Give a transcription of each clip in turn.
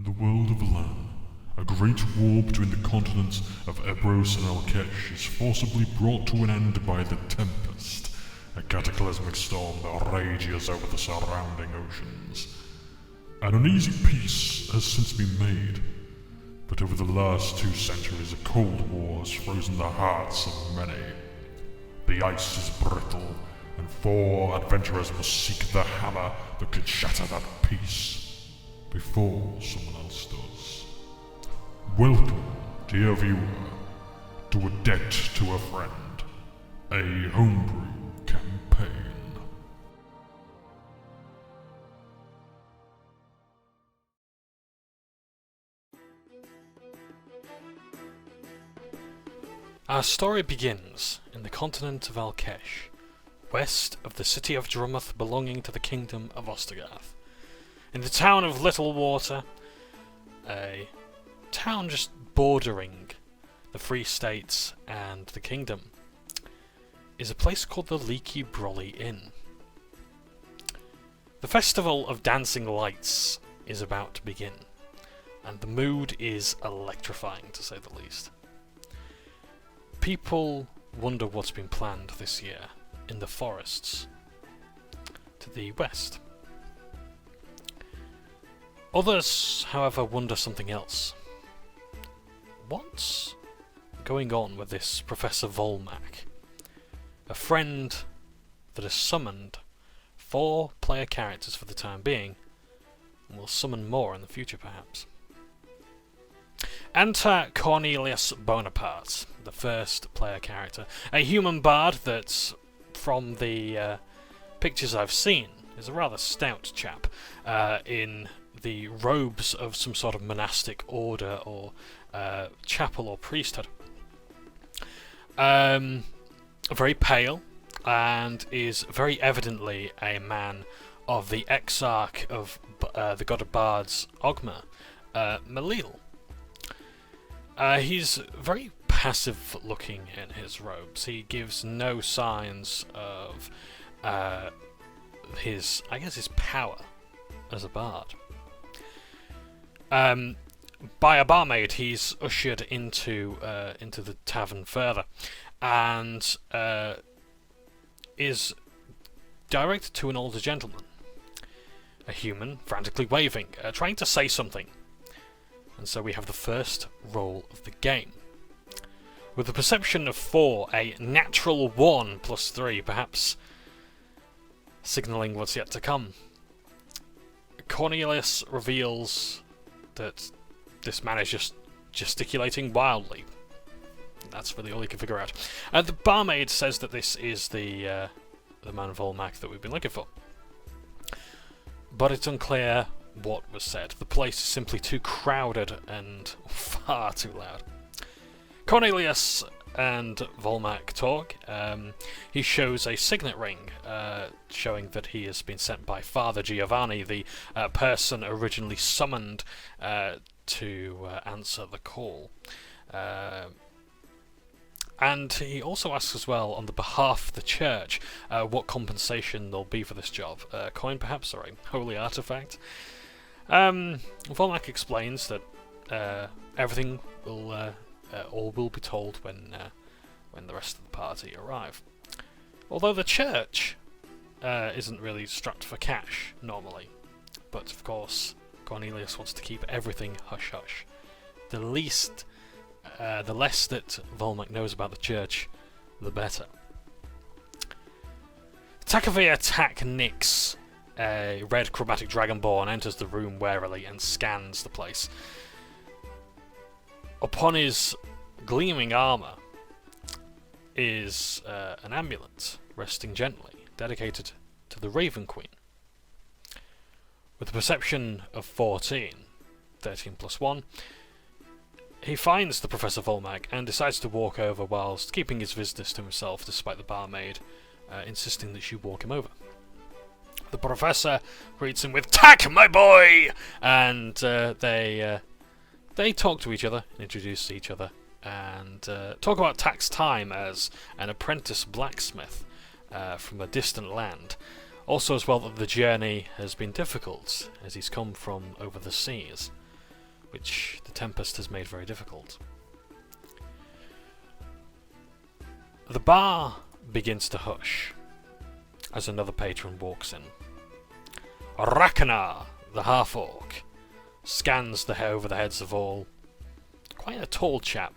the world of Elan, a great war between the continents of Ebros and Alkesh is forcibly brought to an end by the Tempest, a cataclysmic storm that rages over the surrounding oceans. An uneasy peace has since been made, but over the last 2 centuries a cold war has frozen the hearts of many. The ice is brittle, and 4 adventurers must seek the hammer that can shatter that peace before someone else does. Welcome, dear viewer, to A Debt to a Friend, a homebrew campaign. Our story begins in the continent of Alkesh, west of the city of Drummeth belonging to the kingdom of Lozdkause. In the town of Little Water, a town just bordering the Free States and the kingdom, is a place called the Leaky Brolly Inn. The festival of dancing lights is about to begin, and the mood is electrifying to say the least. People wonder what's been planned this year in the forests to the west. Others, however, wonder something else. What's going on with this Professor Volmak? A friend that has summoned 4 player characters for the time being, and will summon more in the future perhaps. Enter Cornelius Bonaparte, the first player character, a human bard that, from the pictures I've seen, is a rather stout chap in the robes of some sort of monastic order or chapel or priesthood. Very pale, and is very evidently a man of the exarch of the god of bards, Ogma, Malil. He's very passive looking in his robes. He gives no signs of his power as a bard. By a barmaid, he's ushered into the tavern further, and is directed to an older gentleman, a human frantically waving, trying to say something. And so we have the first roll of the game. With a perception of 4, a natural 1 plus 3, perhaps signalling what's yet to come. Cornelius reveals that this man is just gesticulating wildly. That's really all he can figure out. The barmaid says that this is the man Volmak that we've been looking for. But it's unclear what was said. The place is simply too crowded and far too loud. Cornelius and Volmak talk. He shows a signet ring, showing that he has been sent by Father Giovanni, the person originally summoned to answer the call. And he also asks as well, on the behalf of the church, what compensation there'll be for this job. Coin perhaps, or a holy artifact. Volmak explains that everything will all will be told when the rest of the party arrive. Although the church isn't really strapped for cash normally, but of course Cornelius wants to keep everything hush hush. The less that Volmak knows about the church, the better. Takavir Tak Nix, a red chromatic dragonborn, enters the room warily and scans the place. Upon his gleaming armour is an amulet resting gently, dedicated to the Raven Queen. With a perception of 14, 13 plus 1, he finds the Professor Volmak and decides to walk over whilst keeping his business to himself, despite the barmaid insisting that she walk him over. The Professor greets him with "Tak, my boy!" and they talk to each other, introduce each other, and talk about Tak's time as an apprentice blacksmith from a distant land. Also as well that the journey has been difficult, as he's come from over the seas. which the Tempest has made very difficult. The bar begins to hush as another patron walks in. RAHKONAR, the half-orc, scans over the heads of all. Quite a tall chap,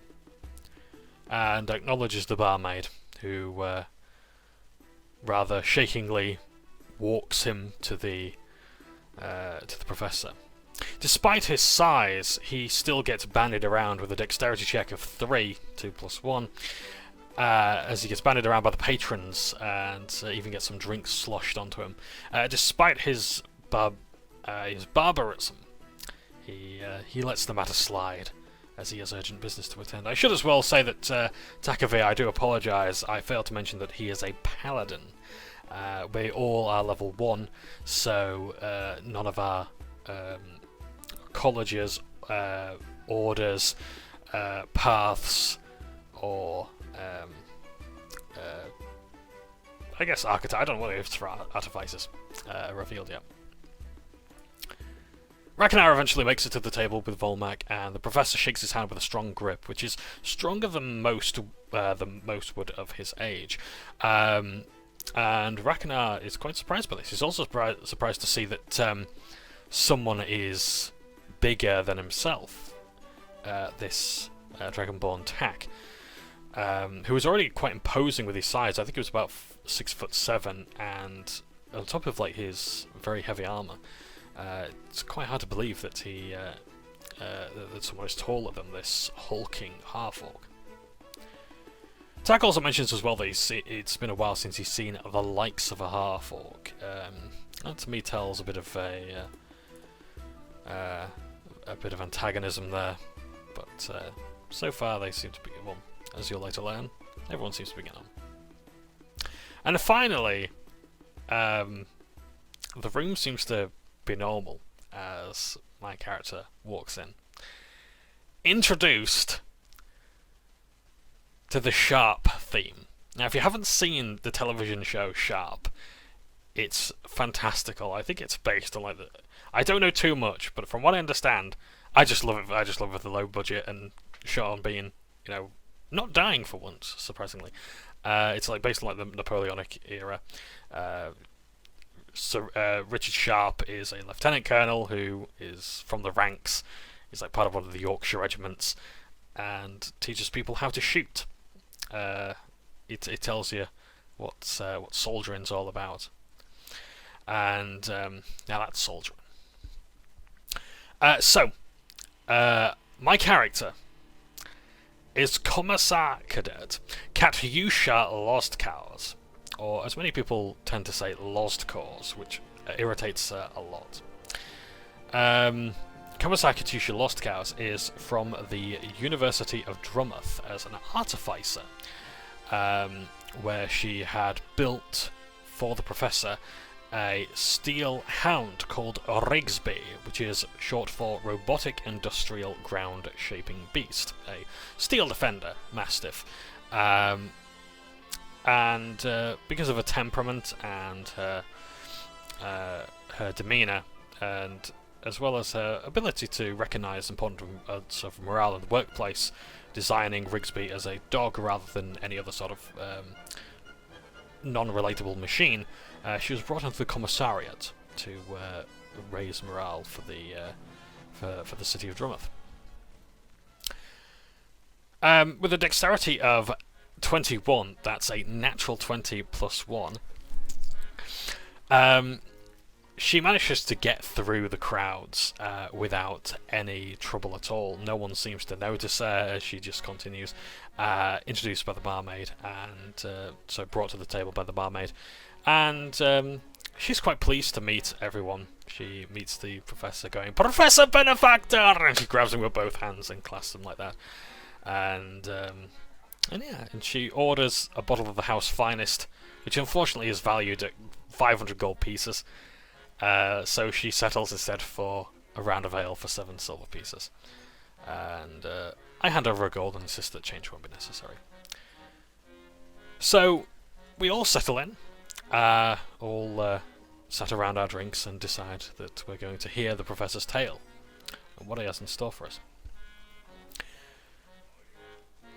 and acknowledges the barmaid, who rather shakingly walks him to the professor. Despite his size, he still gets bandied around with a dexterity check of 3, 2 plus 1, as he gets bandied around by the patrons and even gets some drinks sloshed onto him. Despite his barbarism, he lets the matter slide, as he has urgent business to attend. I should as well say that Takavi, I do apologise, I failed to mention that he is a paladin. We all are level 1, so none of our colleges, orders, paths, or I guess archetype. I don't know what if it's for artificers revealed yet. RAHKONAR eventually makes it to the table with Volmak, and the professor shakes his hand with a strong grip, which is stronger than most would of his age. And RAHKONAR is quite surprised by this. He's also surprised to see that someone is bigger than himself. This Dragonborn Tak, who was already quite imposing with his size. I think he was about 6'7", and on top of like his very heavy armor. It's quite hard to believe that that someone is taller than this hulking half-orc. Tak also mentions as well that it's been a while since he's seen the likes of a half-orc. That to me tells a bit of a bit of antagonism there, but so far they seem to be, well, as you'll later learn, everyone seems to be getting on. And finally, the room seems to be normal as my character walks in. Introduced to the Sharp theme. Now, if you haven't seen the television show Sharp, it's fantastical. I think it's based on I don't know too much, but from what I understand, I just love it. I just love it with the low budget and Sean being, not dying for once, surprisingly. It's like based on like the Napoleonic era. So Richard Sharp is a lieutenant colonel who is from the ranks. He's like part of one of the Yorkshire regiments and teaches people how to shoot. It tells you what soldiering's all about. And now that's soldiering. My character is Commissar Cadet Katyusha Lozdkause, or as many people tend to say, Lozdkause, which irritates a lot. Commissar Katyusha Lozdkause is from the University of Drumouth as an artificer, where she had built for the professor a steel hound called Rigsby, which is short for Robotic Industrial Ground Shaping Beast, a steel defender mastiff. And because of her temperament and her demeanour, and as well as her ability to recognise importance of morale in the workplace, designing Rigsby as a dog rather than any other sort of non-relatable machine, she was brought into the Commissariat to raise morale for the city of Drumouth. With a dexterity of 21, that's a natural 20 plus 1. She manages to get through the crowds without any trouble at all. No one seems to notice her as she just continues. Introduced by the barmaid, and so brought to the table by the barmaid. And she's quite pleased to meet everyone. She meets the professor going, "Professor Benefactor!" And she grabs him with both hands and clasps him like that. And she orders a bottle of the house finest, which unfortunately is valued at 500 gold pieces. So she settles instead for a round of ale for 7 silver pieces. And I hand over a gold and insist that change won't be necessary. So we all settle in, all sat around our drinks and decide that we're going to hear the professor's tale and what he has in store for us.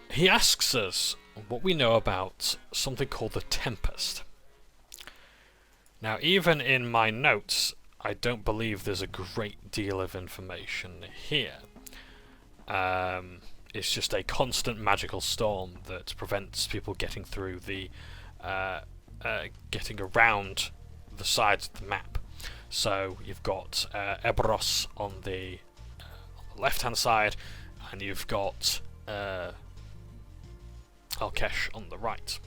He asks us what we know about something called the Tempest. Now, even in my notes, I don't believe there's a great deal of information here. It's just a constant magical storm that prevents people getting through the getting around the sides of the map. So you've got Ebros on the left-hand side, and you've got Alkesh on the right.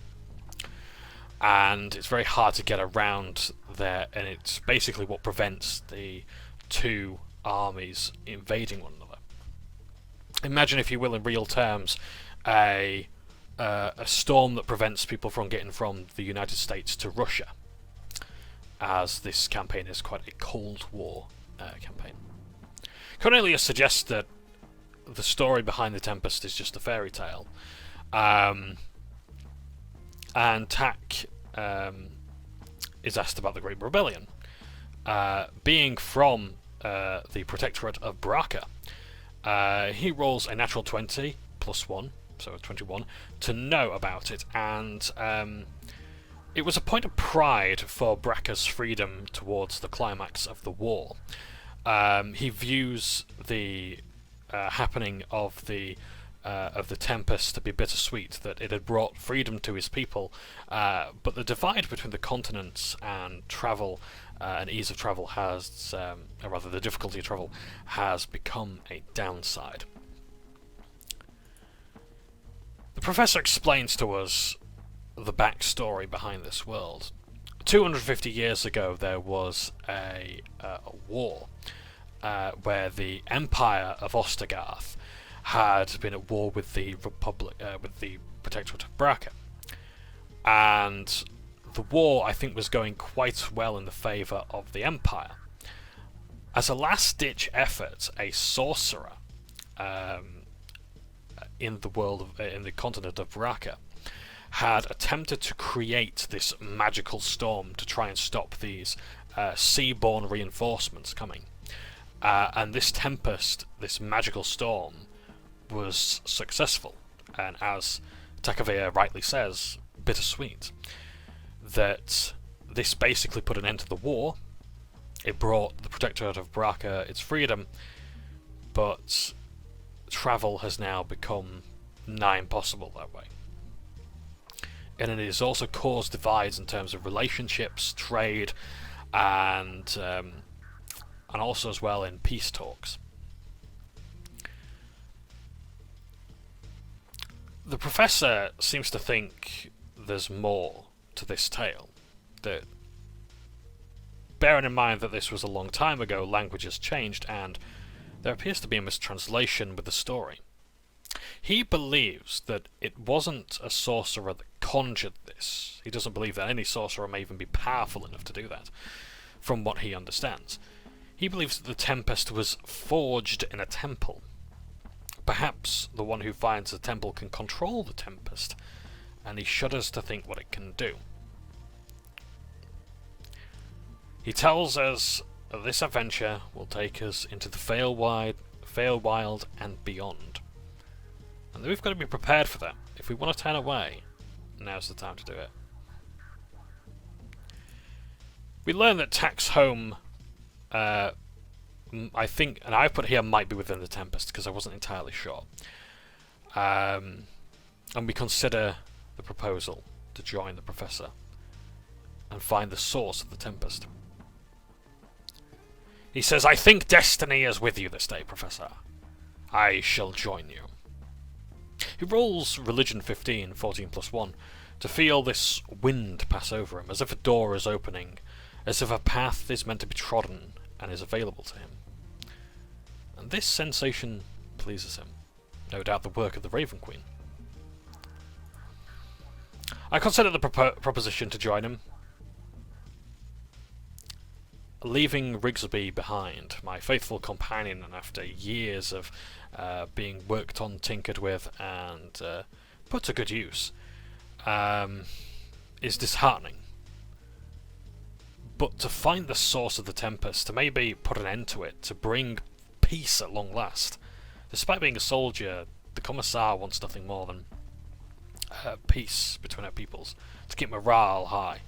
And it's very hard to get around there, and it's basically what prevents the two armies invading one another. Imagine, if you will, in real terms, a storm that prevents people from getting from the United States to Russia, as this campaign is quite a Cold War campaign. Cornelius suggests that the story behind the Tempest is just a fairy tale. And Tak is asked about the Great Rebellion. Being from the Protectorate of Bracca, he rolls a natural 20 plus 1, so 21, to know about it, and it was a point of pride for Bracca's freedom towards the climax of the war. He views the happening of the Tempest to be bittersweet, that it had brought freedom to his people, but the divide between the continents and travel and ease of travel has, or rather the difficulty of travel, has become a downside. The Professor explains to us the backstory behind this world. 250 years ago there was a war where the Empire of Ostergarth had been at war with the with the Protectorate of Bracca, and the war, I think, was going quite well in the favour of the Empire. As a last-ditch effort, a sorcerer in the continent of Bracca had attempted to create this magical storm to try and stop these sea-borne reinforcements coming, and this Tempest, this magical storm, was successful, and as Takavir rightly says, bittersweet. That this basically put an end to the war. It brought the Protectorate of Bracca its freedom, but travel has now become nigh impossible that way. And it has also caused divides in terms of relationships, trade, and also as well in peace talks. The Professor seems to think there's more to this tale. That, bearing in mind that this was a long time ago, language has changed, and there appears to be a mistranslation with the story. He believes that it wasn't a sorcerer that conjured this. He doesn't believe that any sorcerer may even be powerful enough to do that, from what he understands. He believes that the Tempest was forged in a temple. Perhaps the one who finds the temple can control the Tempest, and he shudders to think what it can do. He tells us that this adventure will take us into the Feywild and beyond. And we've got to be prepared for that. If we want to turn away, now's the time to do it. We learn that Tak's home, I think, and I put here might be within the Tempest because I wasn't entirely sure. And we consider the proposal to join the Professor and find the source of the Tempest. He says, "I think destiny is with you this day, Professor. I shall join you." He rolls Religion 15, 14 plus 1, to feel this wind pass over him, as if a door is opening, as if a path is meant to be trodden and is available to him. And this sensation pleases him. No doubt the work of the Raven Queen. I consider the proposition to join him. Leaving Rigsby behind, my faithful companion, and after years of being worked on, tinkered with, and put to good use, is disheartening. But to find the source of the Tempest, to maybe put an end to it, to bring peace at long last. Despite being a soldier, the Commissar wants nothing more than peace between our peoples, to keep morale high.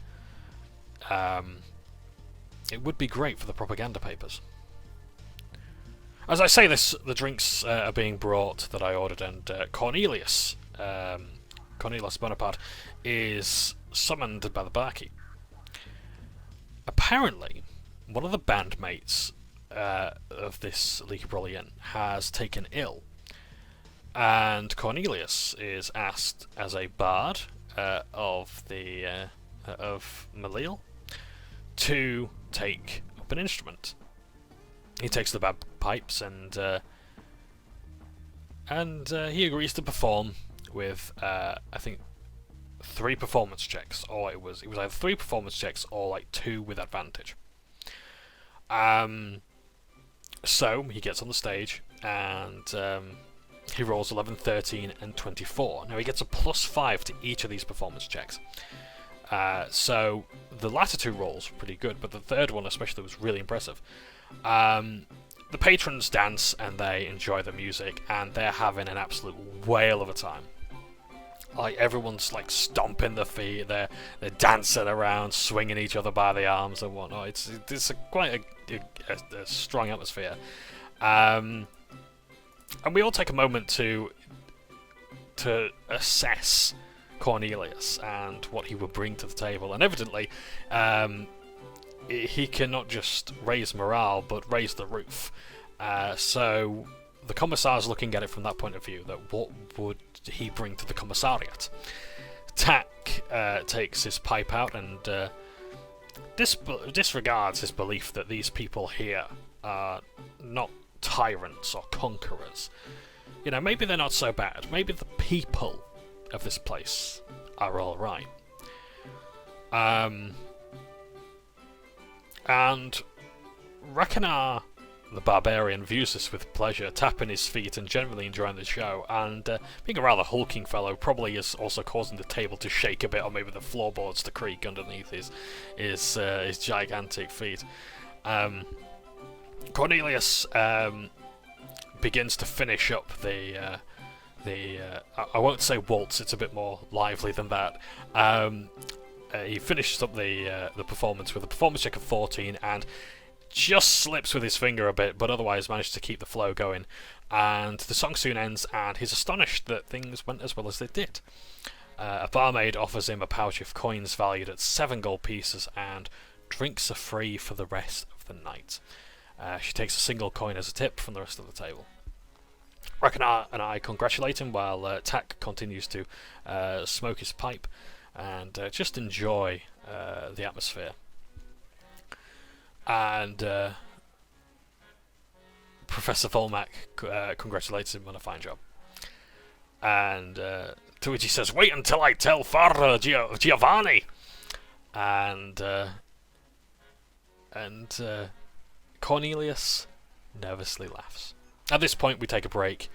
It would be great for the propaganda papers. As I say this, the drinks are being brought that I ordered, and Cornelius Bonaparte, is summoned by the barkeep. Apparently, one of the bandmates of this League of Brilliant has taken ill, and Cornelius is asked as a bard of Malil to take up an instrument. He takes the bagpipes and he agrees to perform with I think 3 performance checks, or it was either 3 performance checks or like 2 with advantage. So he gets on the stage and he rolls 11, 13, and 24. Now he gets a +5 to each of these performance checks. So the latter 2 rolls were pretty good, but the third one especially was really impressive. The patrons dance and they enjoy the music, and they're having an absolute whale of a time. Like, everyone's like stomping their feet, they're dancing around, swinging each other by the arms and whatnot. It's quite a strong atmosphere. And we all take a moment to assess Cornelius and what he will bring to the table. And evidently, he can not just raise morale, but raise the roof. So the Commissar's looking at it from that point of view, that what would he bring to the Commissariat? Tack takes his pipe out and disregards his belief that these people here are not tyrants or conquerors. You know, maybe they're not so bad. Maybe the people of this place are all right. And RAHKONAR, the barbarian, views this with pleasure, tapping his feet and generally enjoying the show, and being a rather hulking fellow, probably is also causing the table to shake a bit, or maybe the floorboards to creak underneath his gigantic feet. Cornelius begins to finish up the I won't say waltz, it's a bit more lively than that. He finishes up the performance with a performance check of 14 and just slips with his finger a bit, but otherwise managed to keep the flow going. And the song soon ends, and he's astonished that things went as well as they did. A barmaid offers him a pouch of coins valued at 7 gold pieces, and drinks are free for the rest of the night. She takes a single coin as a tip from the rest of the table. RAHKONAR and I congratulate him while Tack continues to smoke his pipe and just enjoy the atmosphere. And Professor Volmac congratulates him on a fine job. And to which he says, "Wait until I tell Father Giovanni!" And Cornelius nervously laughs. At this point we take a break,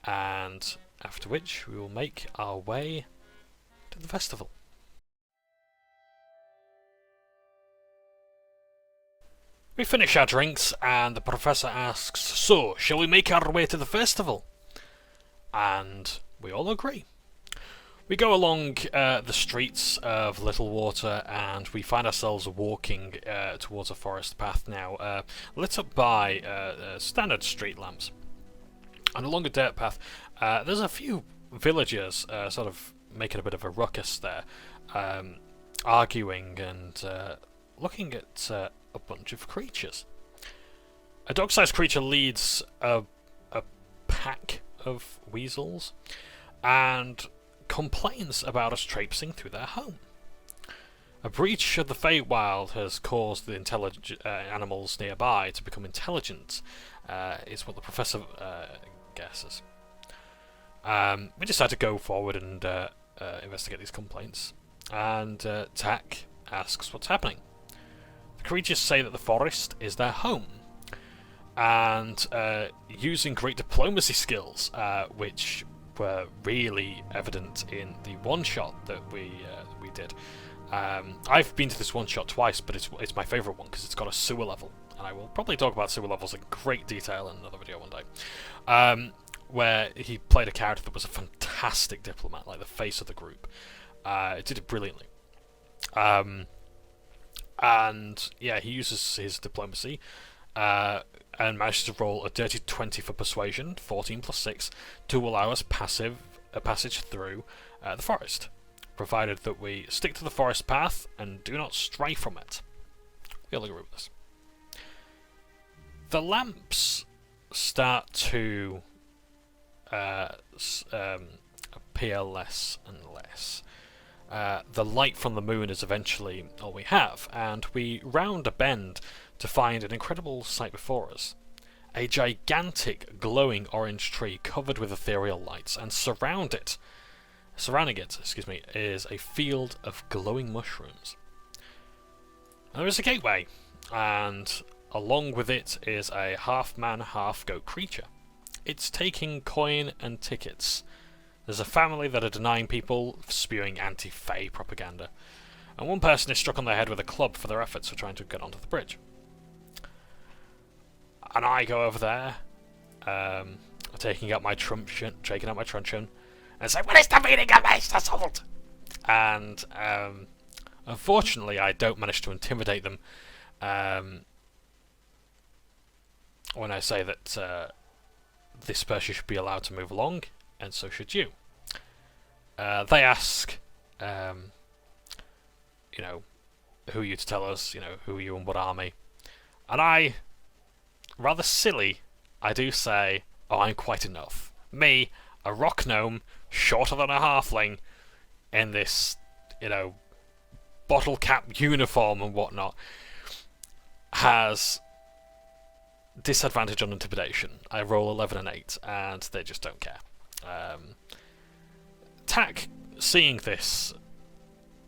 and after which we will make our way to the festival. We finish our drinks, and the professor asks, "So, shall we make our way to the festival?" And we all agree. We go along the streets of Littlewater, and we find ourselves walking towards a forest path now, lit up by standard street lamps. And along a dirt path, there's a few villagers sort of making a bit of a ruckus there, arguing and looking at a bunch of creatures. A dog-sized creature leads a pack of weasels and complains about us traipsing through their home. A breach of the Feywild has caused the animals nearby to become intelligent, is what the professor guesses. We decide to go forward and investigate these complaints, and Tack asks what's happening. The creatures say that the forest is their home, and using great diplomacy skills, which were really evident in the one-shot that we did. I've been to this one-shot twice, but it's my favourite one because it's got a sewer level, and I will probably talk about sewer levels in great detail in another video one day, where he played a character that was a fantastic diplomat, like the face of the group. It did it brilliantly. And yeah, he uses his diplomacy and manages to roll a dirty 20 for persuasion, 14 plus 6, to allow us a passage through the forest, provided that we stick to the forest path and do not stray from it. We all agree with this. The lamps start to appear less and less. The light from the moon is eventually all we have, and we round a bend to find an incredible sight before us. A gigantic glowing orange tree covered with ethereal lights, and surrounding it, is a field of glowing mushrooms. And there is a gateway, and along with it is a half-man, half-goat creature. It's taking coin and tickets. There's a family that are denying people, spewing anti-Fae propaganda, and one person is struck on the head with a club for their efforts for trying to get onto the bridge. And I go over there, taking out my truncheon, and say, "What is the meaning of this assault?" And unfortunately, I don't manage to intimidate them when I say that this person should be allowed to move along, and so should you. They ask, who are you to tell us, who are you and what army? And I, rather silly, I do say, "Oh, I'm quite enough. Me, a rock gnome, shorter than a halfling, in this, bottle cap uniform and whatnot, has disadvantage on intimidation. I roll 11 and 8, and they just don't care." Tack, seeing this,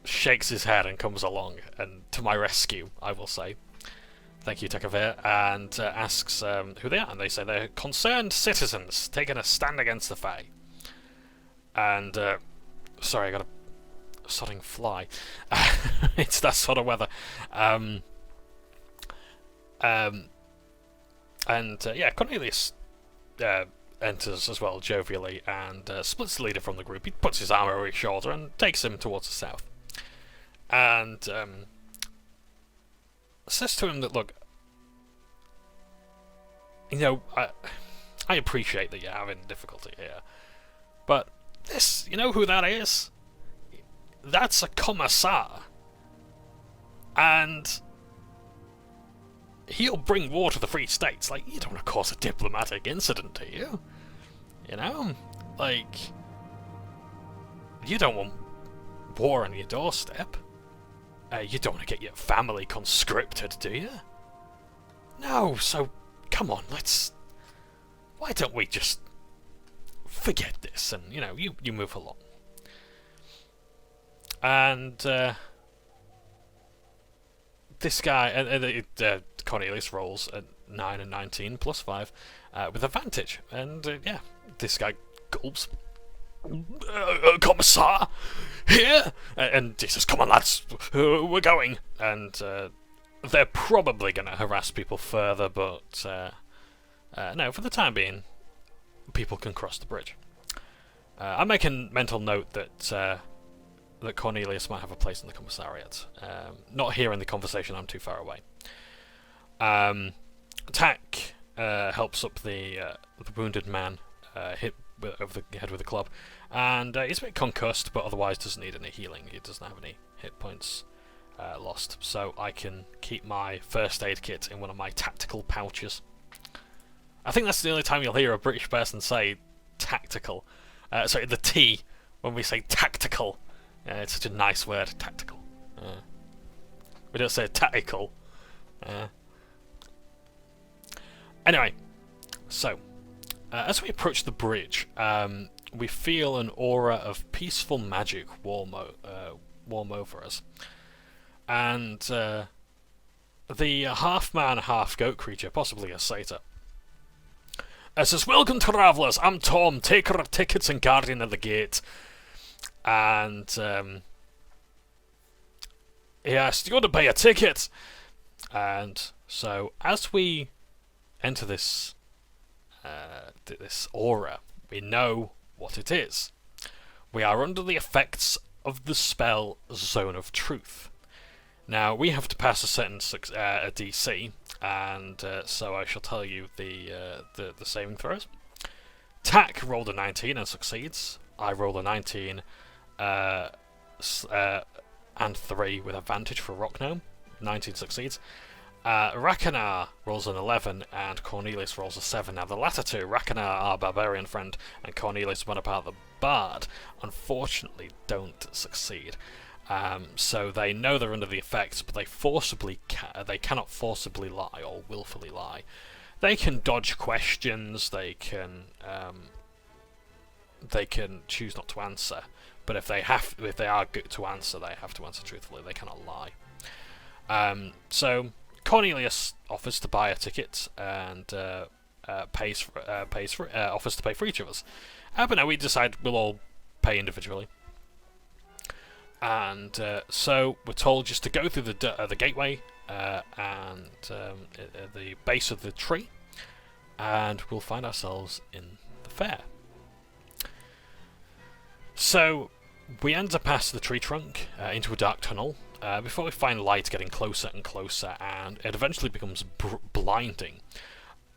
shakes his head and comes along, and to my rescue, I will say. Thank you, Takavir, and asks who they are, and they say they're concerned citizens taking a stand against the Fae. And, sorry, I got a sodding fly. It's that sort of weather. Cornelius enters as well, jovially, and splits the leader from the group. He puts his arm over his shoulder and takes him towards the south. And says to him that, look, I appreciate that you're having difficulty here, but this, you know who that is? That's a Commissar. And he'll bring war to the Free States. Like, you don't want to cause a diplomatic incident, do you? You don't want war on your doorstep. You don't want to get your family conscripted, do you? No, so, come on, why don't we just forget this and, you move along. And, this guy, Cornelius rolls at 9 and 19 plus 5 with advantage, and this guy gulps. "Commissar, here!" And he says, "Come on, lads, we're going." And they're probably going to harass people further, but no, for the time being, people can cross the bridge. I'm making mental note that Cornelius might have a place in the commissariat. Not here in the conversation, I'm too far away. Tack helps up the wounded man, hit over the head with a club, and he's a bit concussed, but otherwise doesn't need any healing. He doesn't have any hit points lost, so I can keep my first aid kit in one of my tactical pouches. I think that's the only time you'll hear a British person say tactical. Sorry, the T when we say tactical. It's such a nice word, tactical. We don't say tactical. Anyway, so as we approach the bridge, we feel an aura of peaceful magic warm over us, and the half-man, half-goat creature, possibly a satyr, says, "Welcome, travellers. I'm Tom, taker of tickets and guardian of the gate." And he asked, "You want to pay a ticket?" And So as we enter this this aura, we know what it is. We are under the effects of the spell Zone of Truth. Now we have to pass a certain a DC, and so I shall tell you the saving throws. Tak rolled a 19 and succeeds. I rolled a 19 and 3 with advantage for Rock Gnome. 19 succeeds. RAHKONAR rolls an 11 and Cornelius rolls a 7. Now the latter two, RAHKONAR, our barbarian friend, and Cornelius Bonaparte the bard, unfortunately don't succeed. So they know they're under the effects, but they cannot forcibly lie or willfully lie. They can dodge questions. They can choose not to answer. But if they are good to answer, they have to answer truthfully. They cannot lie. So Cornelius offers to buy a ticket and offers to pay for each of us. But no, we decide we'll all pay individually. And so we're told just to go through the gateway and the base of the tree, and we'll find ourselves in the fair. So we enter past the tree trunk into a dark tunnel before we find light getting closer and closer, and it eventually becomes blinding.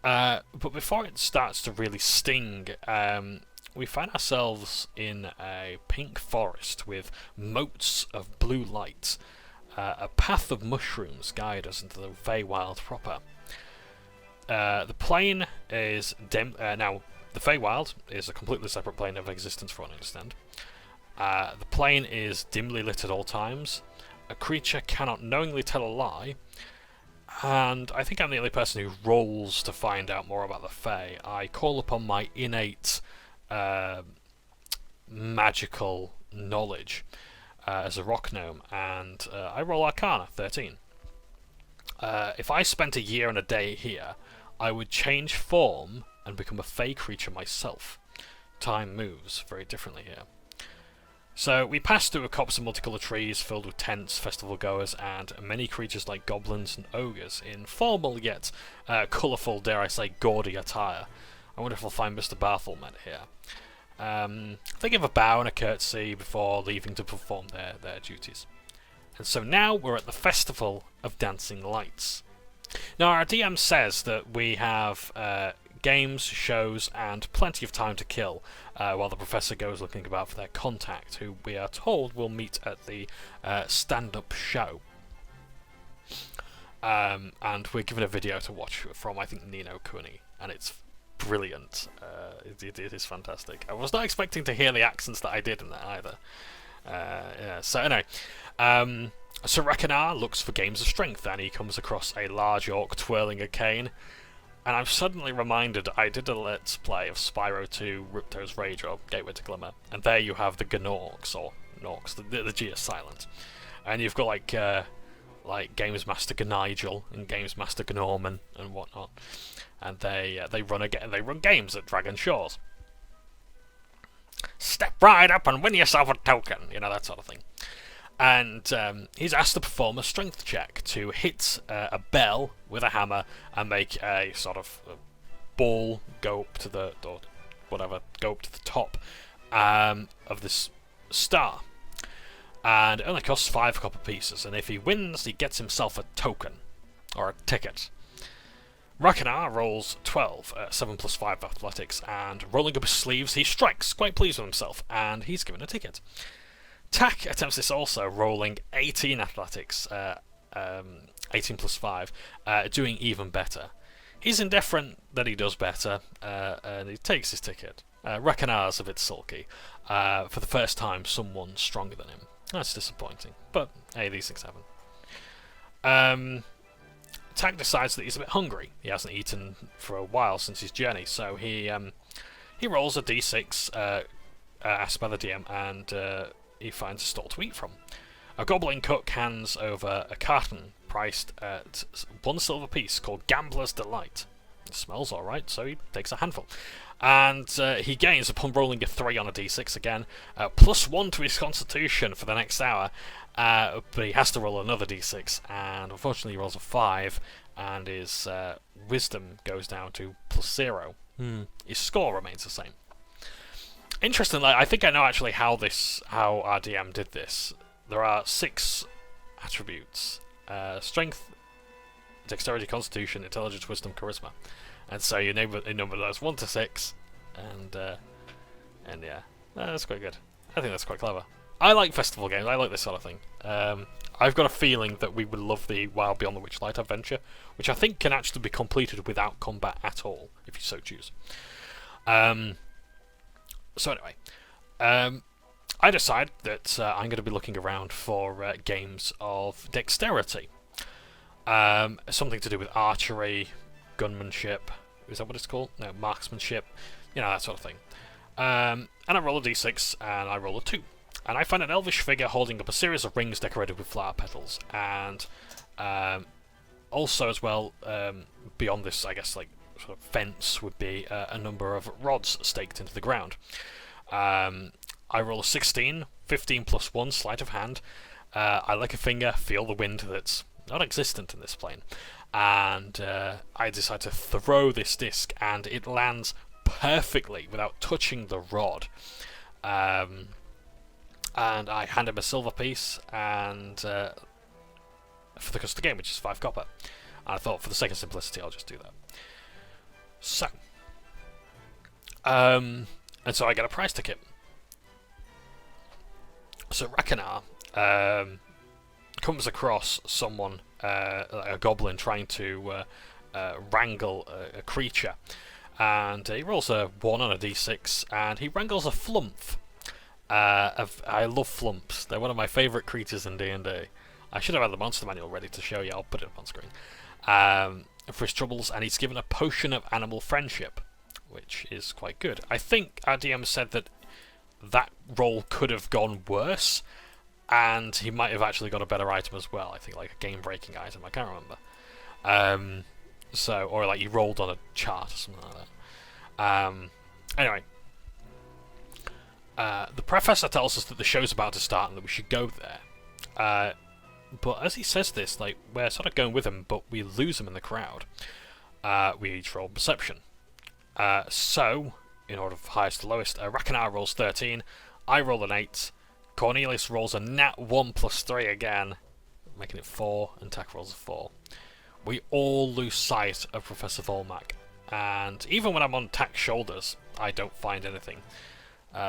But before it starts to really sting, we find ourselves in a pink forest with motes of blue light. A path of mushrooms guide us into the Feywild proper. The plane is dim. Now, the Feywild is a completely separate plane of existence, for what I understand. The plane is dimly lit at all times. A creature cannot knowingly tell a lie. And I think I'm the only person who rolls to find out more about the Fey. I call upon my innate magical knowledge as a rock gnome, and I roll Arcana 13. If I spent a year and a day here, I would change form and become a fey creature myself. Time moves very differently here. So we pass through a copse of multicolored trees filled with tents, festival goers, and many creatures like goblins and ogres in formal yet colourful, dare I say, gaudy attire. I wonder if we'll find Mr. Barthelmet here. They give a bow and a curtsy before leaving to perform their duties. And so now we're at the Festival of Dancing Lights. Now our DM says that we have games, shows, and plenty of time to kill while the professor goes looking about for their contact, who we are told will meet at the stand-up show. And we're given a video to watch from, I think, Nino Kuni, and it's brilliant. It is fantastic. I was not expecting to hear the accents that I did in that either. Yeah. So anyway, so RAHKONAR looks for games of strength, and he comes across a large orc twirling a cane. And I'm suddenly reminded I did a let's play of Spyro 2 Ripto's Rage, or Gateway to Glimmer, and there you have the Gnorks, or Norks, the G is silent. And you've got like Games Master Gnigel and Games Master Gnome and whatnot. And they run games at Dragon Shores. Step right up and win yourself a token, you know, that sort of thing. And he's asked to perform a strength check to hit a bell with a hammer and make a sort of ball go up to the top of this star. And it only costs 5 copper pieces, and if he wins, he gets himself a token or a ticket. RAHKONAR rolls 12, 7 plus 5 athletics, and rolling up his sleeves, he strikes, quite pleased with himself, and he's given a ticket. Tak attempts this also, rolling 18 athletics, 18 plus 5, doing even better. He's indifferent that he does better, and he takes his ticket. RAHKONAR's a bit sulky. For the first time, someone stronger than him. That's disappointing, but hey, these things happen. Tak decides that he's a bit hungry. He hasn't eaten for a while since his journey, so he rolls a d6 asked by the DM, and he finds a stall to eat from. A goblin cook hands over a carton priced at 1 silver piece called Gambler's Delight. It smells alright, so he takes a handful. And he gains, upon rolling a 3 on a d6 again, +1 to his constitution for the next hour, but he has to roll another d6, and unfortunately he rolls a 5, and his wisdom goes down to +0. His score remains the same. Interestingly, I think I know actually how our DM did this. There are 6 attributes: strength, dexterity, constitution, intelligence, wisdom, charisma, and so you number those 1 to 6, and yeah, that's quite good. I think that's quite clever. I like festival games. I like this sort of thing. I've got a feeling that we would love the Wild Beyond the Witchlight adventure, which I think can actually be completed without combat at all, if you so choose. So anyway, I decide that I'm going to be looking around for games of dexterity. Something to do with archery, gunmanship. Is that what it's called? No, marksmanship. You know, that sort of thing. And I roll a d6, and I roll a 2. And I find an elvish figure holding up a series of rings decorated with flower petals. And also as well, beyond this, I guess, like, sort of fence would be a number of rods staked into the ground. I roll a 16, 15 plus 1, sleight of hand. I lick a finger, feel the wind that's not existent in this plane. And I decide to throw this disc, and it lands perfectly without touching the rod. And I hand him a silver piece, and for the cost of the game, which is 5 copper. And I thought, for the sake of simplicity, I'll just do that. So, and so I get a prize ticket. So RAHKONAR comes across someone, a goblin, trying to wrangle a creature, and he rolls a 1 on a d6, and he wrangles a flump. I love flumps. They're one of my favourite creatures in D&D. I should have had the monster manual ready to show you. I'll put it up on screen. For his troubles, and he's given a potion of animal friendship, which is quite good. I think our DM said that roll could have gone worse, and he might have actually got a better item as well. I think like a game-breaking item. I can't remember. Or like he rolled on a chart or something like that. Anyway. The professor tells us that the show's about to start and that we should go there. But as he says this, like, we're sort of going with him, but we lose him in the crowd. We each roll perception. So, in order of highest to lowest, RAHKONAR rolls 13, I roll an 8, Cornelius rolls a nat 1 plus 3 again, making it 4, and Tak rolls a 4. We all lose sight of Professor Volmac, and even when I'm on Tak's shoulders, I don't find anything.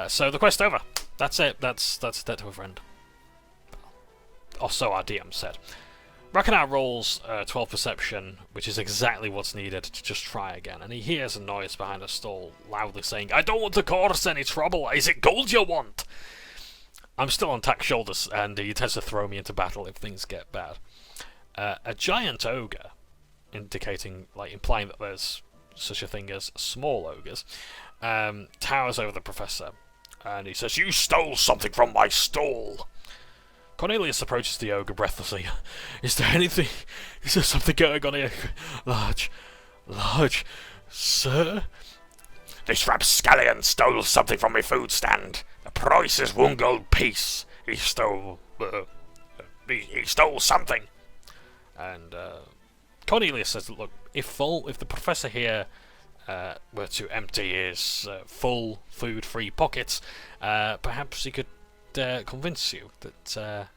So the quest over. That's it. That's a debt to a friend. Or so our DM said. RAHKONAR rolls 12 perception, which is exactly what's needed to just try again. And he hears a noise behind a stall, loudly saying, "I don't want to cause any trouble. Is it gold you want?" I'm still on Tak's shoulders, and he tends to throw me into battle if things get bad. A giant ogre, implying that there's such a thing as small ogres, towers over the professor, and he says, "You stole something from my stall." Cornelius approaches the ogre breathlessly. Is there something going on here? Large, sir? "This rapscallion stole something from my food stand. The price is 1 gold piece. He stole something." And Cornelius says, "Look, if the professor here were to empty his full food-free pockets, perhaps he could convince you that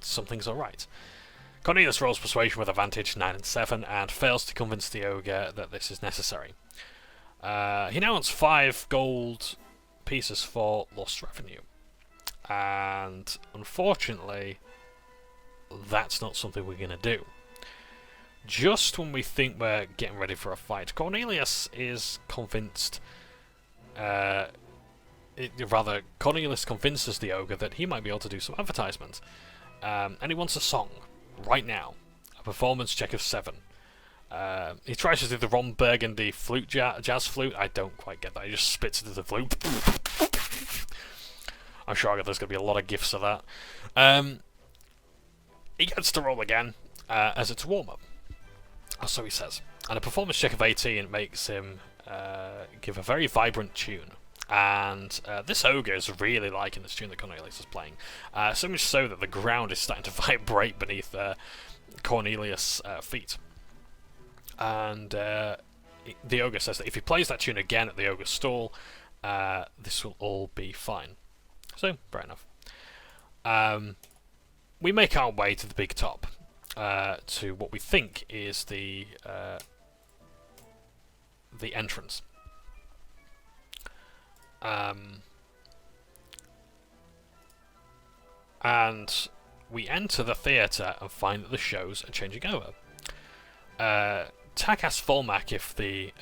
something's alright." Cornelius rolls persuasion with advantage 9 and 7 and fails to convince the ogre that this is necessary. He now wants 5 gold pieces for lost revenue, and unfortunately that's not something we're going to do. Just when we think we're getting ready for a fight, Cornelius is convinced. Cornelius convinces the ogre that he might be able to do some advertisement, and he wants a song right now. A performance check of 7. He tries to do the Ron Burgundy flute, jazz flute. I don't quite get that. He just spits into the flute. I'm sure there's going to be a lot of gifs of that. He gets to roll again, as it's a warm-up. So he says. And a performance check of 18 makes him give a very vibrant tune. And this ogre is really liking this tune that Cornelius is playing. So much so that the ground is starting to vibrate beneath Cornelius' feet. And the ogre says that if he plays that tune again at the ogre's stall, this will all be fine. So, fair enough. We make our way to the big top, to what we think is the entrance. And we enter the theatre and find that the shows are changing over. Tak asks Volmak if the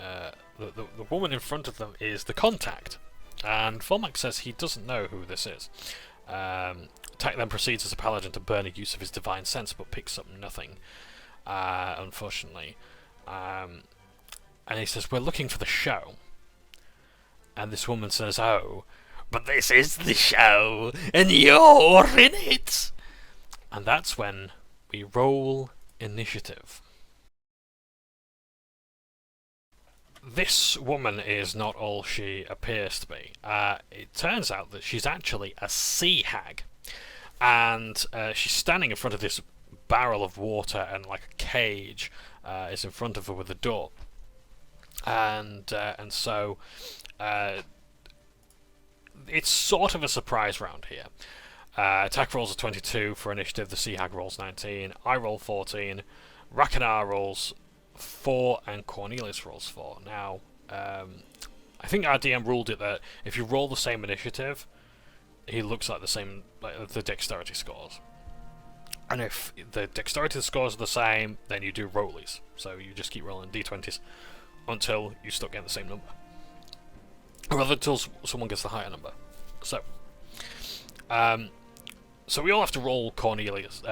woman in front of them is the contact, and Volmak says he doesn't know who this is. Tak then proceeds as a paladin to burn a use of his divine sense, but picks up nothing, unfortunately. And he says, "We're looking for the show." And this woman says, "Oh, but this is the show, and you're in it." And that's when we roll initiative. This woman is not all she appears to be. It turns out that she's actually a sea hag. And she's standing in front of this barrel of water, and like a cage is in front of her with a door. And so it's sort of a surprise round here. Attack rolls a 22 for initiative, the sea hag rolls 19, I roll 14, RAHKONAR rolls 4, and Cornelius rolls 4. Now, I think our DM ruled it that if you roll the same initiative, he looks like the same, like the dexterity scores. And if the dexterity scores are the same, then you do rollies. So you just keep rolling d20s until you start getting the same number. Or rather, until someone gets the higher number. So, so we all have to roll Cornelius. We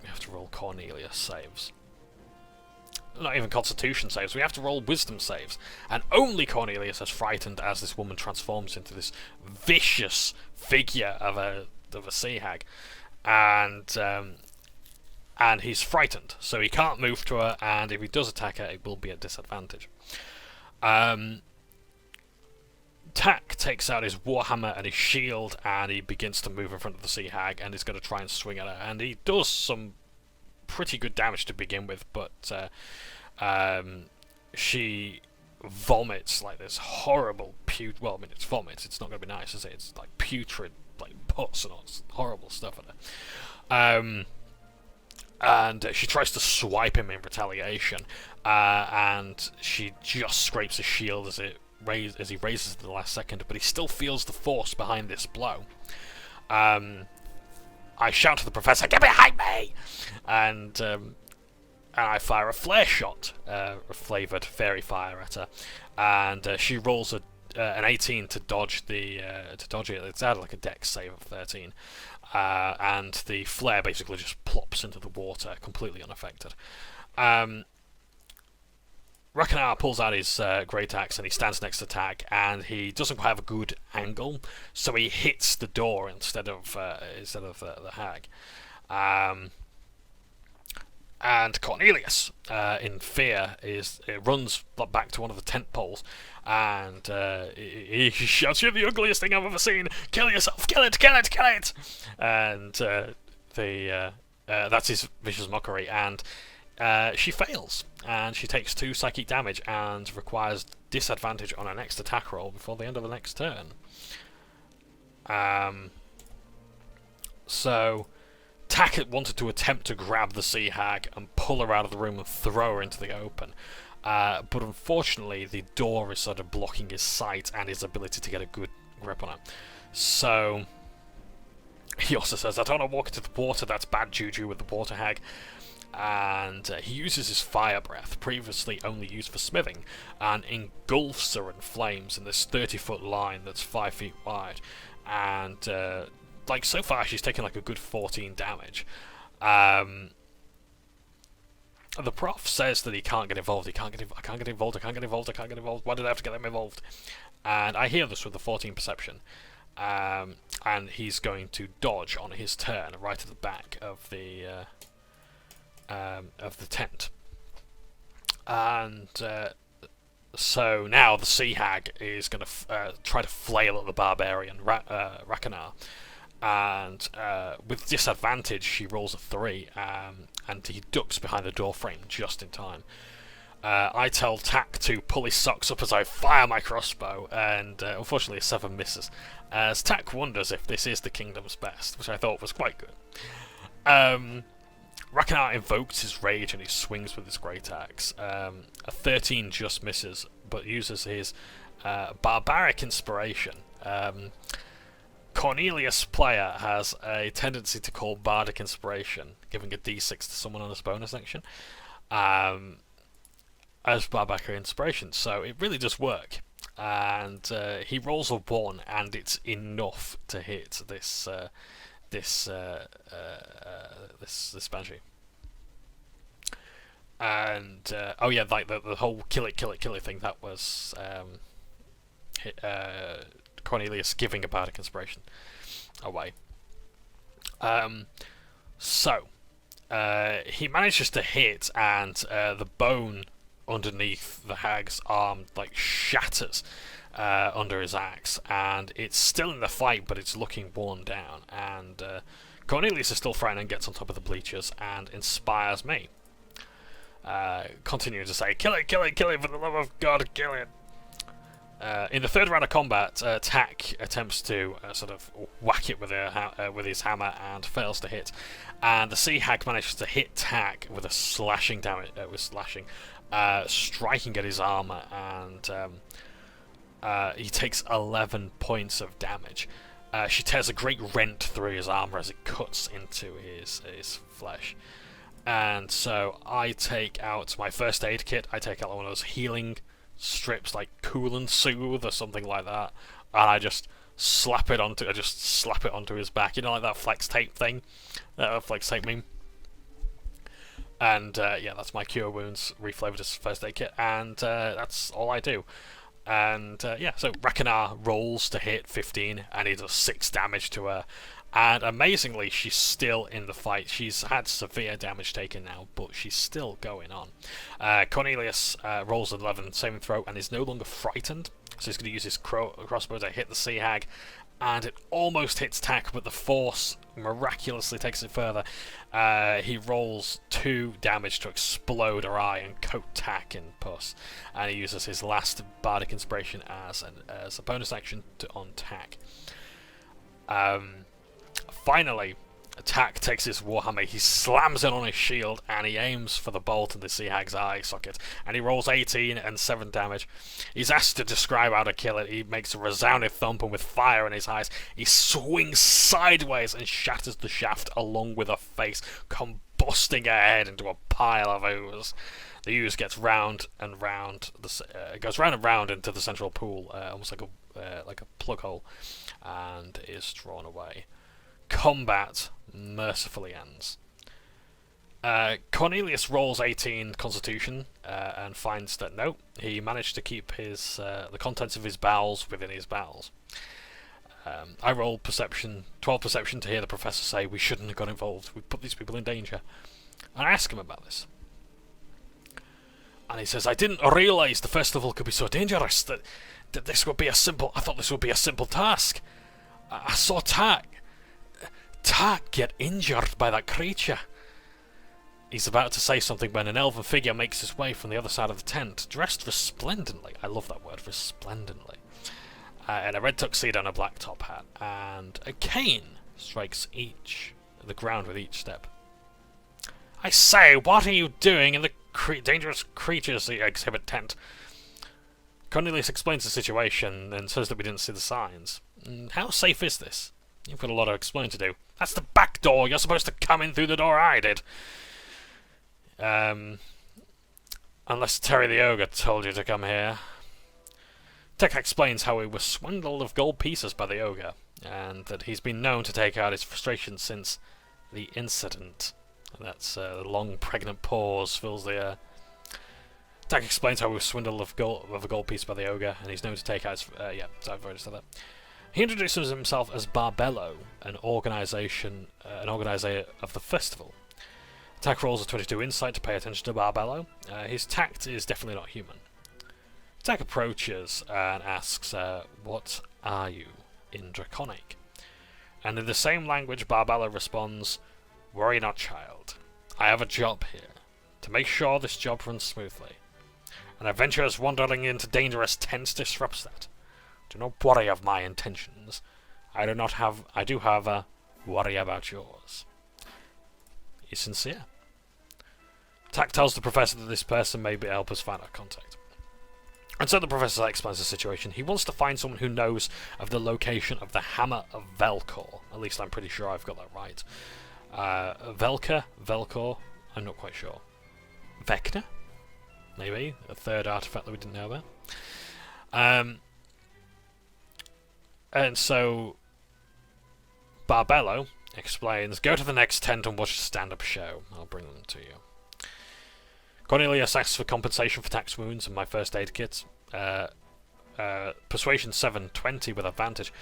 have to roll Cornelius saves. Not even Constitution saves. We have to roll Wisdom saves, and only Cornelius is frightened as this woman transforms into this vicious figure of a sea hag, and he's frightened, so he can't move to her. And if he does attack her, it will be at disadvantage. Tak takes out his warhammer and his shield, and he begins to move in front of the sea hag, and he's going to try and swing at her, and he does some pretty good damage to begin with, but she vomits like this horrible well, I mean, it's vomit, it's not going to be nice, is it? It's like putrid, like pus and all this horrible stuff at her. And she tries to swipe him in retaliation, and she just scrapes his shield as he raises it at the last second, but he still feels the force behind this blow. I shout to the professor, "Get behind me!" And I fire a flare shot, a flavoured fairy fire at her, and she rolls an 18 to dodge it. It's out like a dex save of 13, and the flare basically just plops into the water, completely unaffected. RAHKONAR pulls out his great axe and he stands next to Tak, and he doesn't quite have a good angle, so he hits the door instead of the hag. And Cornelius, in fear, runs back to one of the tent poles, and he shouts, "You're the ugliest thing I've ever seen! Kill yourself! Kill it! Kill it! Kill it!" And that's his vicious mockery, and she fails, and she takes 2 psychic damage and requires disadvantage on her next attack roll before the end of the next turn. So Tak wanted to attempt to grab the sea hag and pull her out of the room and throw her into the open, but unfortunately the door is sort of blocking his sight and his ability to get a good grip on her. So he also says, "I don't want to walk into the water, that's bad juju with the water hag." And he uses his fire breath, previously only used for smithing, and engulfs her in flames in this 30-foot line that's 5 feet wide. And like, so far she's taken like a good 14 damage. The prof says that he can't get involved. I can't get involved. Why did I have to get them involved? And I hear this with the 14 perception. And he's going to dodge on his turn right at the back of the tent. And so now the sea hag is going to try to flail at the barbarian, RAHKONAR. and with disadvantage she rolls a 3, and he ducks behind the door frame just in time. I tell Tak to pull his socks up as I fire my crossbow, and unfortunately a 7 misses, as Tak wonders if this is the kingdom's best, which I thought was quite good. RAHKONAR invokes his rage and he swings with his great axe. A 13 just misses, but uses his barbaric inspiration. Cornelius player has a tendency to call bardic inspiration, giving a d6 to someone on his bonus action, as barbaric inspiration, so it really does work. And he rolls a 1, and it's enough to hit this banshee. And oh yeah, like the whole kill it thing, that was Cornelius giving a bardic inspiration away. So he manages to hit, and the bone underneath the hag's arm like shatters under his axe, and it's still in the fight, but it's looking worn down. And Cornelius is still frightened and gets on top of the bleachers and inspires me, continuing to say, "Kill it, for the love of God, kill it." In the third round of combat, Tak attempts to sort of whack it with his hammer and fails to hit, and the sea hag manages to hit Tak with a slashing damage, striking at his armor, and he takes 11 points of damage. She tears a great rent through his armor as it cuts into his flesh. And so I take out my first aid kit. I take out one of those healing strips, like Cool and Soothe or something like that, and I just slap it onto his back. You know, like that flex tape thing, flex tape meme. And yeah, that's my Cure Wounds reflavored as first aid kit, and that's all I do. And yeah, so RAHKONAR rolls to hit 15, and he does 6 damage to her. And amazingly, she's still in the fight. She's had severe damage taken now, but she's still going on. Cornelius rolls an 11 saving throw and is no longer frightened, so he's going to use his crossbow to hit the sea hag, and it almost hits Tak, but the force miraculously takes it further. He rolls 2 damage to explode her eye and coat Tak in pus, and he uses his last bardic inspiration as a bonus action on Tak. Finally, Tak takes his warhammer, he slams it on his shield, and he aims for the bolt in the sea hag's eye socket, and he rolls 18 and 7 damage. He's asked to describe how to kill it. He makes a resounding thump, and with fire in his eyes, he swings sideways and shatters the shaft along with her face, combusting her head into a pile of ooze. The ooze gets round and round, goes round and round into the central pool, almost like a plug hole, and is drawn away. Combat mercifully ends. Cornelius rolls 18 Constitution and finds that no, he managed to keep his the contents of his bowels within his bowels. I roll 12 perception to hear the professor say we shouldn't have got involved. We put these people in danger. And I ask him about this, and he says, "I didn't realise the festival could be so dangerous. That this would be a simple. I thought this would be a simple task. I saw Tak get injured by that creature." He's about to say something when an elven figure makes his way from the other side of the tent, dressed resplendently. I love that word, resplendently. In a red tuxedo and a black top hat, and a cane strikes the ground with each step. "I say, what are you doing in the dangerous creatures exhibit tent?" Cornelius explains the situation and says that we didn't see the signs. "How safe is this? You've got a lot of explaining to do." "That's the back door. You're supposed to come in through the door I did." "Unless Terry the Ogre told you to come here." Tak explains how he was swindled of gold pieces by the Ogre, and that he's been known to take out his frustration since the incident. And that's a long pregnant pause fills the air. Tak explains how he was swindled of a gold piece by the Ogre, and he's known to take out his... yeah, so I've already said that. He introduces himself as Barbello, an organizer of the festival. Tak rolls a 22 insight to pay attention to Barbello. His tact is definitely not human. Tak approaches and asks, "What are you in Draconic?" And in the same language, Barbello responds, "Worry not, child. I have a job here, to make sure this job runs smoothly. An adventurer's wandering into dangerous tents disrupts that. Do not worry of my intentions. I do, however, worry about yours." He's sincere. Tak tells the professor that this person may help us find our contact. And so the professor explains the situation. He wants to find someone who knows of the location of the Hammer of Velkor. At least I'm pretty sure I've got that right. Velkor, I'm not quite sure. Vecna? Maybe, a third artifact that we didn't know about. And so Barbello explains, "Go to the next tent and watch a stand-up show. I'll bring them to you." Cornelius asks for compensation for Tak's wounds and my first aid kit. Persuasion 720 with advantage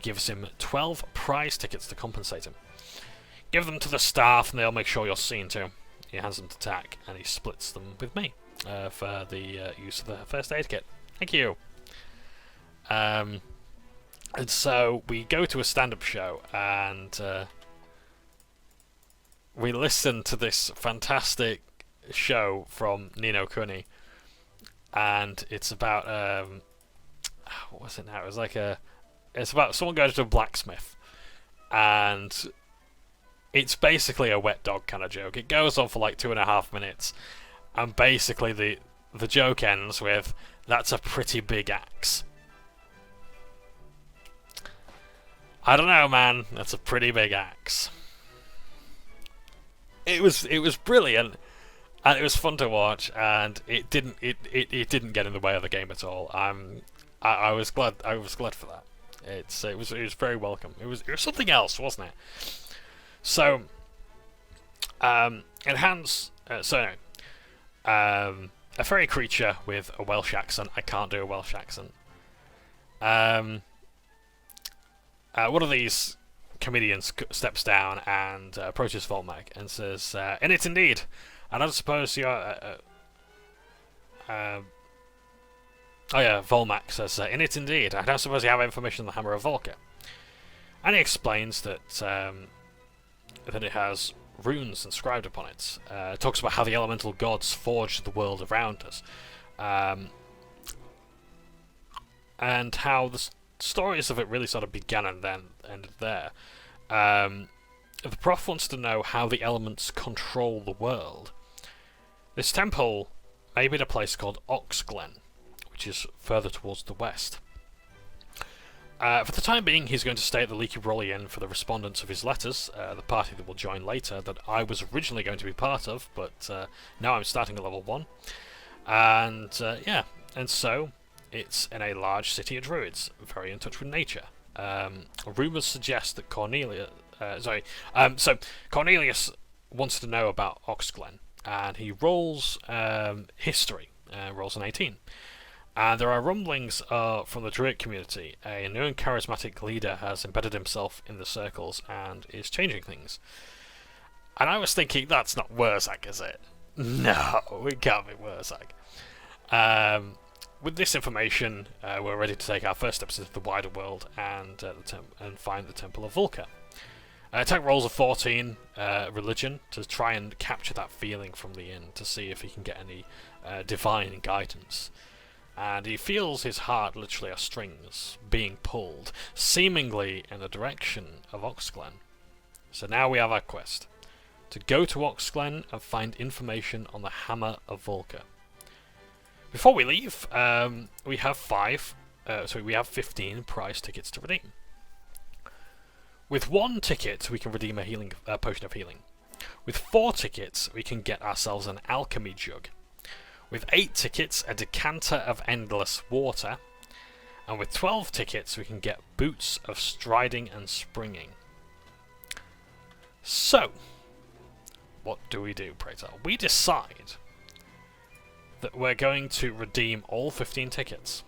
gives him 12 prize tickets to compensate him. "Give them to the staff and they'll make sure you're seen too." He hands them to Tak and he splits them with me for the use of the first aid kit. Thank you. And so we go to a stand-up show and we listen to this fantastic show from Nino Kuni, and it's about what was it now? It was like it's about someone going to a blacksmith, and it's basically a wet dog kind of joke. It goes on for like 2.5 minutes, and basically the joke ends with, "That's a pretty big axe." I don't know, man. That's a pretty big axe. It was brilliant. And it was fun to watch, and it didn't get in the way of the game at all. I was glad for that. It was very welcome. It was something else, wasn't it? So enhance a fairy creature with a Welsh accent. I can't do a Welsh accent. One of these comedians steps down and approaches Volmac and says, "In it indeed. I don't suppose you're..." Volmac says, "In it indeed. I don't suppose you have information on the Hammer of Volker." And he explains that it has runes inscribed upon it. It talks about how the elemental gods forged the world around us. And how the stories of it really sort of began and then ended there. The prof wants to know how the elements control the world. This temple may be at a place called Oxglen, which is further towards the west. For the time being, he's going to stay at the Leaky Rolly Inn for the respondents of his letters, the party that will join later, that I was originally going to be part of, but now I'm starting at level 1. And so it's in a large city of druids, very in touch with nature. Rumours suggest that Cornelius wants to know about Oxglen, and he rolls history, rolls an 18. And there are rumblings from the druid community. A new and charismatic leader has embedded himself in the circles and is changing things. And I was thinking, that's not Wurzak, is it? No, it can't be Wurzak. With this information, we're ready to take our first steps into the wider world and find the Temple of Volker. Tak rolls a 14 religion to try and capture that feeling from the inn, to see if he can get any divine guidance. And he feels his heart literally as strings being pulled, seemingly in the direction of Oxglen. So now we have our quest, to go to Oxglen and find information on the Hammer of Volker. Before we leave, we have 15 prize tickets to redeem. With 1 ticket, we can redeem a potion of healing. With 4 tickets, we can get ourselves an alchemy jug. With 8 tickets, a decanter of endless water. And with 12 tickets, we can get boots of striding and springing. So, what do we do, pray tell? We decide that we're going to redeem all 15 tickets.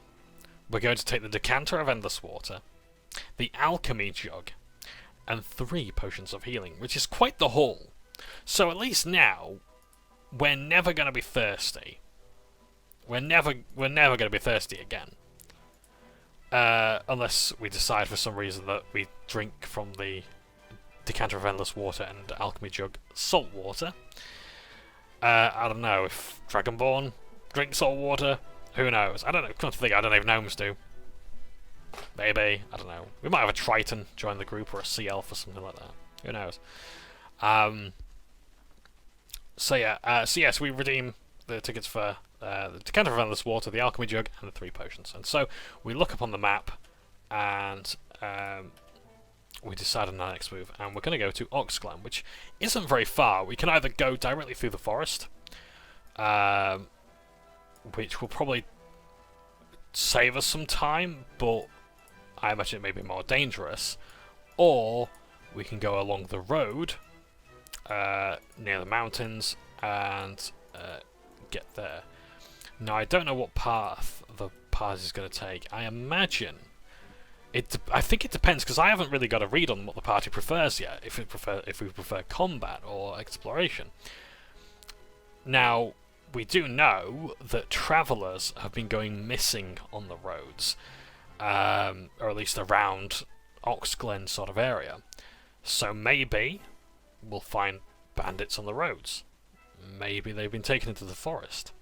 We're going to take the decanter of endless water, the alchemy jug, and 3 potions of healing, which is quite the haul. So at least now, we're never going to be thirsty. We're never going to be thirsty again. Unless we decide for some reason that we drink from the decanter of endless water and alchemy jug salt water. I don't know if Dragonborn drink salt water. Who knows? I don't know. Come to think, I don't know if gnomes do. Maybe. I don't know. We might have a Triton join the group or a Sea Elf or something like that. Who knows? So yes, we redeem the tickets for the decanter of endless water, the alchemy jug, and the 3 potions. And so we look up on the map, and we decide on our next move, and we're going to go to Oxglen, which isn't very far. We can either go directly through the forest, which will probably save us some time, but I imagine it may be more dangerous, or we can go along the road near the mountains and get there. Now, I don't know what path the party is going to take. I imagine I think it depends, because I haven't really got a read on what the party prefers yet. If we prefer combat or exploration. Now, we do know that travellers have been going missing on the roads, or at least around Oxglen sort of area. So maybe we'll find bandits on the roads. Maybe they've been taken into the forest.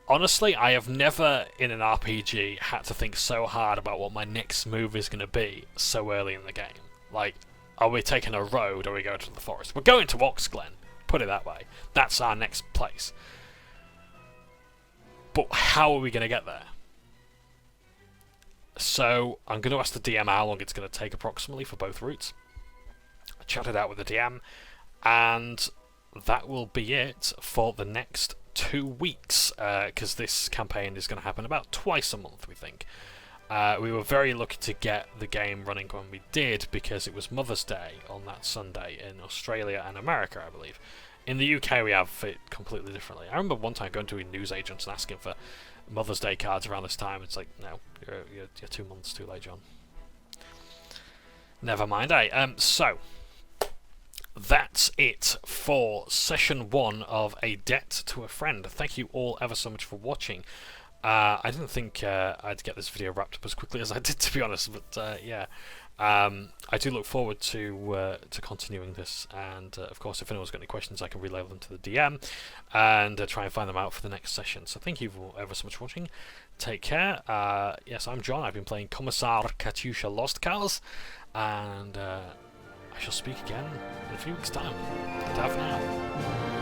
Honestly, I have never in an RPG had to think so hard about what my next move is going to be so early in the game. Like, are we taking a road or are we going to the forest? We're going to Oxglen, put it that way. That's our next place. But how are we going to get there? So, I'm going to ask the DM how long it's going to take approximately for both routes. I chatted out with the DM, and that will be it for the next 2 weeks, because this campaign is going to happen about twice a month, we think. We were very lucky to get the game running when we did, because it was Mother's Day on that Sunday in Australia and America, I believe. In the UK, we have it completely differently. I remember one time going to a newsagent and asking for Mother's Day cards around this time. It's like, no, you're 2 months too late, John. Never mind, eh? So that's it for session 1 of A Debt to a Friend. Thank you all ever so much for watching. I didn't think I'd get this video wrapped up as quickly as I did, to be honest, but yeah. I do look forward to continuing this, and of course, if anyone's got any questions, I can relay them to the DM and try and find them out for the next session. So thank you ever so much for watching. Take care. Yes, I'm John. I've been playing Commissar, Katyusha, Lozdkause, and I shall speak again in a few weeks' time. Ta for now.